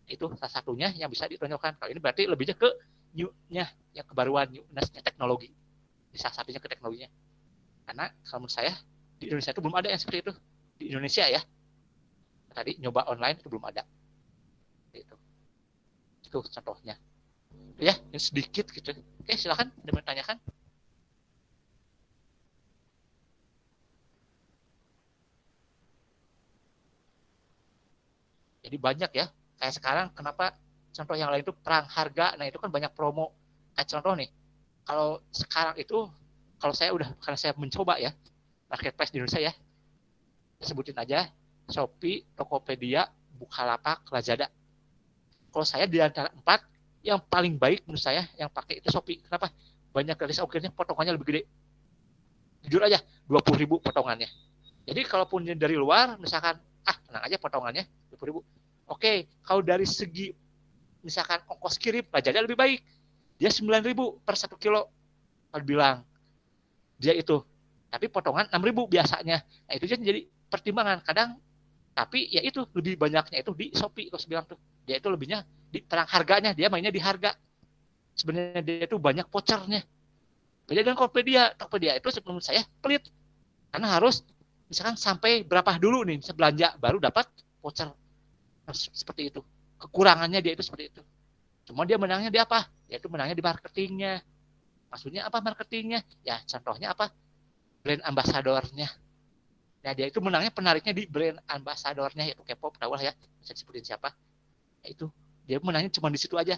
Itu salah satunya yang bisa ditonjolkan. Kalau ini berarti lebihnya ke new-nya, yang kebaruan, newness-nya teknologi. Salah satunya ke teknologinya. Karena kalau menurut saya di Indonesia itu belum ada yang seperti itu. Di Indonesia ya, tadi nyoba online itu belum ada. Itu contohnya. Ya, ini sedikit gitu. Oke, silakan ada yang tanyakan. Jadi banyak ya. Kayak sekarang kenapa contoh yang lain itu perang harga. Nah, itu kan banyak promo. Kayak contoh nih. Kalau sekarang itu kalau saya udah karena saya mencoba ya marketplace di Indonesia ya. Sebutin aja Shopee, Tokopedia, Bukalapak, Lazada. Kalau saya di antara 4 yang paling baik menurut saya yang pakai itu Shopee. Kenapa? Banyak gratis ongkirnya, potongannya lebih gede. Jujur aja, 20.000 potongannya. Jadi kalaupun dari luar, misalkan, tenang aja potongannya, 20.000. Oke, kalau dari segi, misalkan ongkos kirim, Lazada lebih baik. Dia 9.000 per 1 kilo. Kalau bilang, dia itu. Tapi potongan 6.000 biasanya. Nah itu jadi pertimbangan. Kadang, tapi ya itu, lebih banyaknya itu di Shopee, kalau saya bilang tuh. Dia itu lebihnya di perang harganya, dia mainnya di harga. Sebenarnya dia itu banyak vouchernya. Beda dengan Tokopedia itu menurut saya pelit. Karena harus misalkan sampai berapa dulu nih bisa belanja baru dapat voucher seperti itu. Kekurangannya dia itu seperti itu. Cuma dia menangnya di apa? Yaitu menangnya di marketingnya. Maksudnya apa marketingnya? Ya contohnya apa? Brand ambasadornya. Nah dia itu menangnya penariknya di brand ambasadornya, yaitu K-pop, tahu lah ya, bisa disebutin siapa. Nah, itu dia menangnya cuma di situ aja.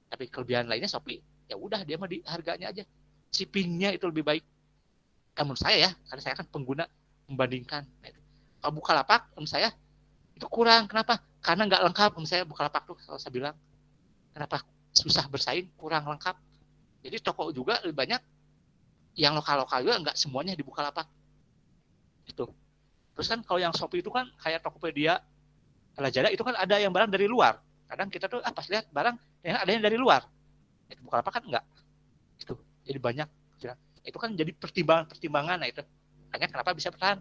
Tapi kelebihan lainnya Shopee, ya udah dia mah di harganya aja. Shippingnya itu lebih baik. Menurut saya ya, karena saya kan pengguna membandingkan. Nah, itu. Kalau Bukalapak, menurut saya itu kurang. Kenapa? Karena nggak lengkap. Menurut saya Bukalapak tuh, kalau saya bilang, kenapa susah bersaing, kurang lengkap. Jadi toko juga lebih banyak yang lokal-lokal juga nggak semuanya di Bukalapak. Itu. Terus kan kalau yang Shopee itu kan kayak Tokopedia, Lazada itu kan ada yang barang dari luar. Kadang kita tuh pas lihat barang yang ada yang dari luar. Itu Bukalapak kan enggak. Itu. Jadi banyak. Itu kan jadi pertimbangan-pertimbangan. Nah itu. Hanya kenapa bisa bertahan.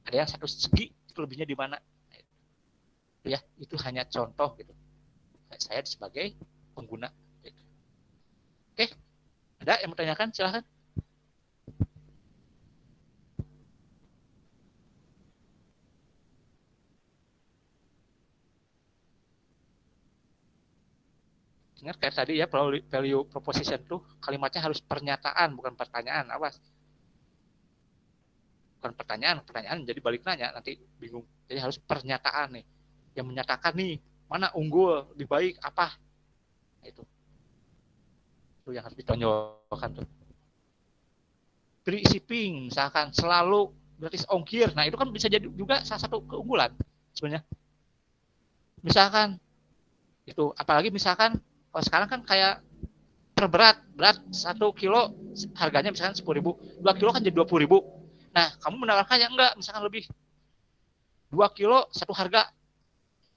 Ada yang satu segi itu lebihnya di mana. Nah, itu. Ya, itu hanya contoh gitu. Saya sebagai pengguna. Gitu. Oke, ada yang mau tanyakan? Silahkan. Ingat kayak tadi ya, value proposition tuh kalimatnya harus pernyataan, bukan pertanyaan. Awas. Bukan pertanyaan jadi balik nanya, nanti bingung. Jadi harus pernyataan nih. Yang menyatakan nih, mana unggul, lebih baik, apa. Itu. Itu yang harus ditonjolkan tuh. Free shipping, misalkan selalu gratis ongkir. Nah, itu kan bisa jadi juga salah satu keunggulan sebenarnya. Misalkan itu, apalagi misalkan kalau sekarang kan kayak berat 1 kilo harganya misalkan 10.000, 2 kilo kan jadi 20.000. Nah, kamu menawarkannya enggak, misalkan lebih 2 kilo satu harga.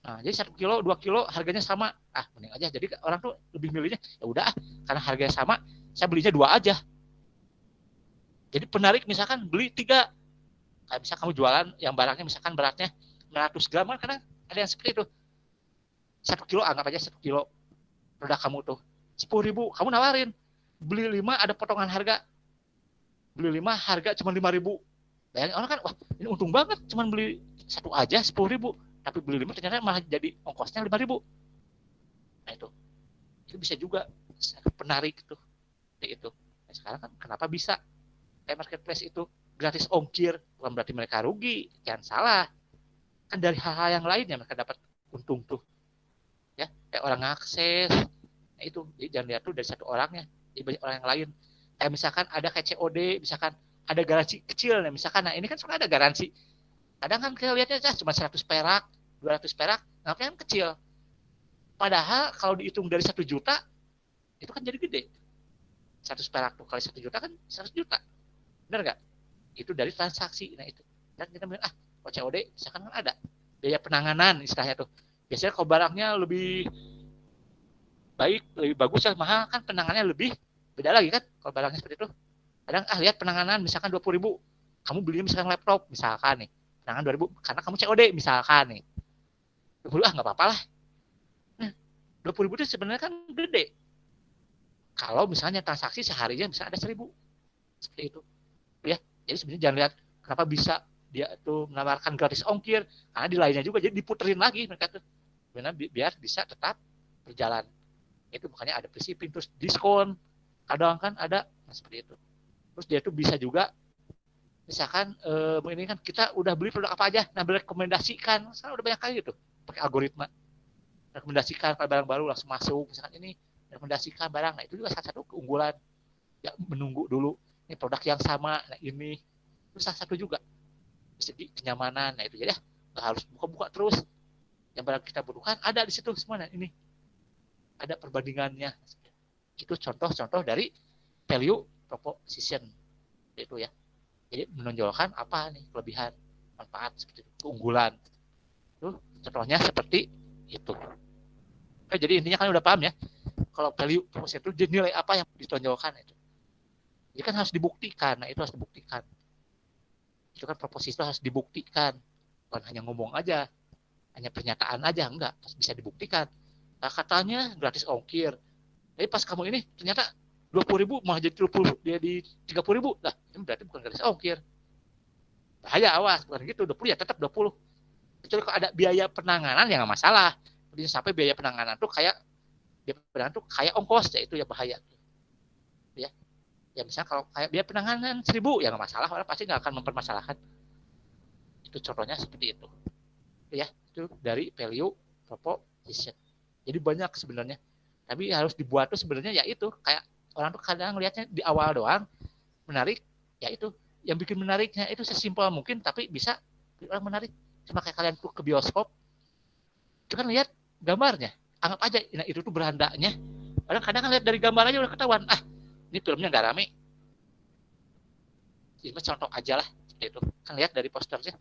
Nah, jadi 1 kilo, 2 kilo harganya sama. Mending aja. Jadi orang tuh lebih milihnya, ya udah karena harganya sama, saya belinya 2 aja. Jadi penarik misalkan beli 3. Kayak misalkan kamu jualan yang barangnya misalkan beratnya 900 gram kan, karena ada yang seperti itu. 1 kilo, anggap aja 1 kilo produk kamu tuh 10.000, kamu nawarin beli 5 ada potongan harga, beli 5 harga cuma 5.000. Bayangin orang kan, wah ini untung banget, cuma beli 1 aja 10.000, tapi beli 5 ternyata malah jadi ongkosnya 5.000. Nah itu bisa juga penarik tuh itu. Nah, sekarang kan kenapa bisa kayak marketplace itu gratis ongkir, bukan berarti mereka rugi, jangan salah, kan dari hal-hal yang lainnya mereka dapat untung tuh ya, kayak orang ngakses. Nah itu, jadi jangan lihat tuh dari satu orangnya, jadi banyak orang yang lain. Kayak misalkan ada kayak COD, misalkan ada garansi kecil, nah misalkan, nah ini kan suka ada garansi. Kadang kan kita lihatnya cuma 100 perak, 200 perak, nah kan kecil. Padahal kalau dihitung dari 1 juta, itu kan jadi gede. 100 perak tuh kali 1 juta kan 100 juta. Benar nggak? Itu dari transaksi. Nah itu. Dan kita bilang, kalau COD misalkan kan ada biaya penanganan istilahnya tuh. Biasanya kalau barangnya lebih baik, lebih bagus ya mahal kan penanganannya lebih beda lagi kan kalau barangnya seperti itu. Kadang lihat penanganan misalkan 20.000, kamu belinya misalkan laptop misalkan nih, penanganan 2.000 karena kamu COD misalkan nih. nggak apa-apa lah. Nah, 20.000 itu sebenarnya kan gede. Kalau misalnya transaksi seharinya bisa ada 1.000 seperti itu, ya. Jadi sebenarnya jangan lihat kenapa bisa dia tuh menawarkan gratis ongkir, karena di lainnya juga jadi diputerin lagi mereka tuh, biar bisa tetap berjalan. Itu makanya ada free shipping, terus diskon, kadang kan ada, nah seperti itu. Terus dia tuh bisa juga misalkan ini kan kita udah beli produk apa aja, nah merekomendasikan, sekarang udah banyak kali gitu pakai algoritma, rekomendasikan kalau barang baru langsung masuk, misalkan ini rekomendasikan barang, nah itu juga salah satu keunggulan. Ya menunggu dulu ini produk yang sama, nah ini itu salah satu juga jadi kenyamanan. Nah itu jadi nggak harus buka-buka terus, yang barang kita butuhkan ada di situ semua. Nah ini ada perbandingannya. Itu contoh-contoh dari value proposition itu ya. Jadi menonjolkan apa nih kelebihan, manfaat, seperti itu, keunggulan. Itu contohnya seperti itu. Oke, jadi intinya kan udah paham ya. Kalau value proposition itu nilai apa yang ditonjolkan itu. Jadi kan harus dibuktikan. Nah itu harus dibuktikan. Itu kan proposisi itu harus dibuktikan. Bukan hanya ngomong aja, hanya pernyataan aja, enggak, harus bisa dibuktikan. Nah, katanya gratis ongkir, tapi pas kamu ini ternyata 20.000 malah jadi 30, dia di 30.000, lah ini berarti bukan gratis ongkir. Bahaya, awas, bukan gitu, 20 ya tetap 20. Kecuali kalau ada biaya penanganan ya nggak masalah. Jadi sampai biaya penanganan tuh kayak ongkos, ya itu ya bahaya. Ya misalnya kalau kayak biaya penanganan 1.000 ya nggak masalah, orang pasti nggak akan mempermasalahkan. Itu contohnya seperti itu. Ya, itu dari value proposition. Jadi banyak sebenarnya, tapi harus dibuat tuh sebenarnya ya itu, kayak orang tuh kadang lihatnya di awal doang menarik, ya itu yang bikin menariknya itu sesimpel mungkin, tapi bisa orang menarik. Cuma kayak kalian tuh ke bioskop, itu kan lihat gambarnya, anggap aja nah itu tuh berandanya, orang kadang kan lihat dari gambar aja udah ketahuan, ini filmnya nggak rame. Ini contoh aja lah, itu kan lihat dari posternya,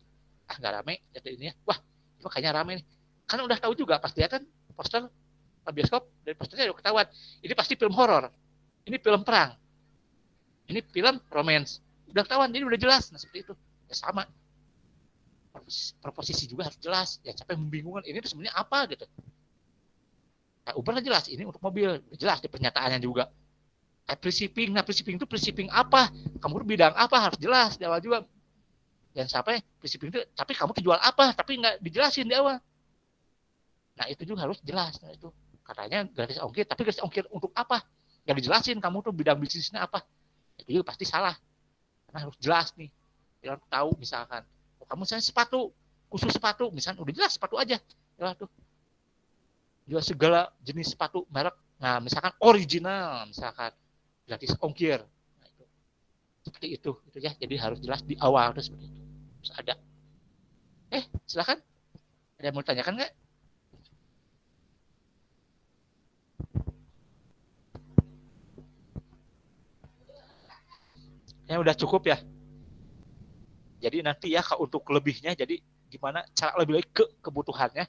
nggak rame, lihat ini ya, wah itu kayaknya rame nih, kan udah tahu juga pas lihat kan poster bioskop, dari posternya udah ketahuan ini pasti film horor, ini film perang, ini film romance, udah ketahuan, jadi udah jelas. Nah seperti itu ya, sama proposisi juga harus jelas. Ya sampai membingungkan ini tuh sebenarnya apa gitu. Nah, Uber kan jelas ini untuk mobil, jelas di pernyataannya juga. Kayak free shipping, nah free shipping itu free shipping apa, kamu tuh bidang apa, harus jelas di awal juga. Dan sampai free shipping itu, tapi kamu jual apa, tapi nggak dijelasin di awal. Nah itu juga harus jelas. Nah itu katanya gratis ongkir, tapi gratis ongkir untuk apa? Nggak dijelasin kamu tuh bidang bisnisnya apa. Itu juga pasti salah. Karena harus jelas nih. Kita tahu misalkan, kamu misalnya sepatu, khusus sepatu, misalnya udah jelas sepatu aja. Ya tuh. Jual segala jenis sepatu merek. Nah misalkan original, misalkan gratis ongkir. Nah, itu. Seperti itu ya. Jadi harus jelas di awal tuh seperti itu. Terus ada. Silakan. Ada yang mau tanyakan nggak? Ya udah cukup ya. Jadi nanti ya untuk lebihnya, jadi gimana cara lebih baik ke kebutuhannya.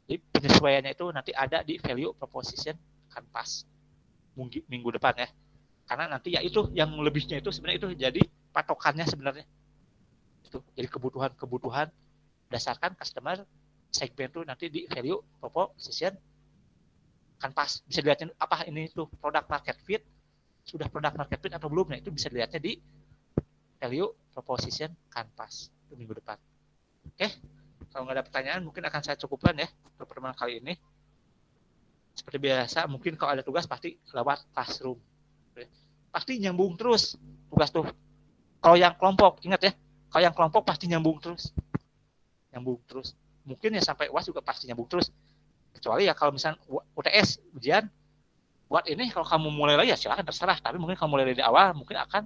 Jadi penyesuaiannya itu nanti ada di value proposition Kanvas minggu depan ya. Karena nanti ya itu yang lebihnya itu sebenarnya itu jadi patokannya sebenarnya. Itu jadi kebutuhan berdasarkan customer segmen itu nanti di value proposition Kanvas. Bisa dilihatnya apa ini tuh product market fit, sudah product market fit atau belum. Nah itu bisa dilihatnya di value proposition Kanvas itu minggu depan. Oke, kalau nggak ada pertanyaan mungkin akan saya cukupkan ya untuk pertemuan kali ini. Seperti biasa, mungkin kalau ada tugas pasti lewat classroom. Pasti nyambung terus tugas tuh. Kalau yang kelompok, ingat ya, kalau yang kelompok pasti nyambung terus. Mungkin ya sampai UAS juga pasti nyambung terus. Kecuali ya kalau misalnya UTS ujian buat ini, kalau kamu mulai lagi ya silakan terserah. Tapi mungkin kalau mulai dari awal mungkin akan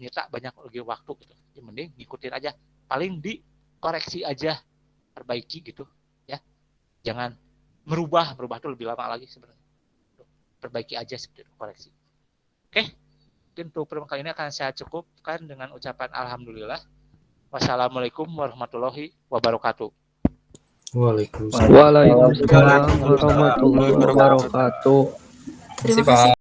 nyita banyak lagi waktu gitu. Jadi mending ngikutin aja. Paling dikoreksi aja, perbaiki gitu ya. Jangan merubah tuh lebih lama lagi sebenarnya. Perbaiki aja seperti itu, koreksi. Oke. Mungkin untuk pertemuan kali ini akan saya cukupkan dengan ucapan alhamdulillah. Wassalamualaikum warahmatullahi wabarakatuh. Waalaikumsalam warahmatullahi wabarakatuh. Terima kasih.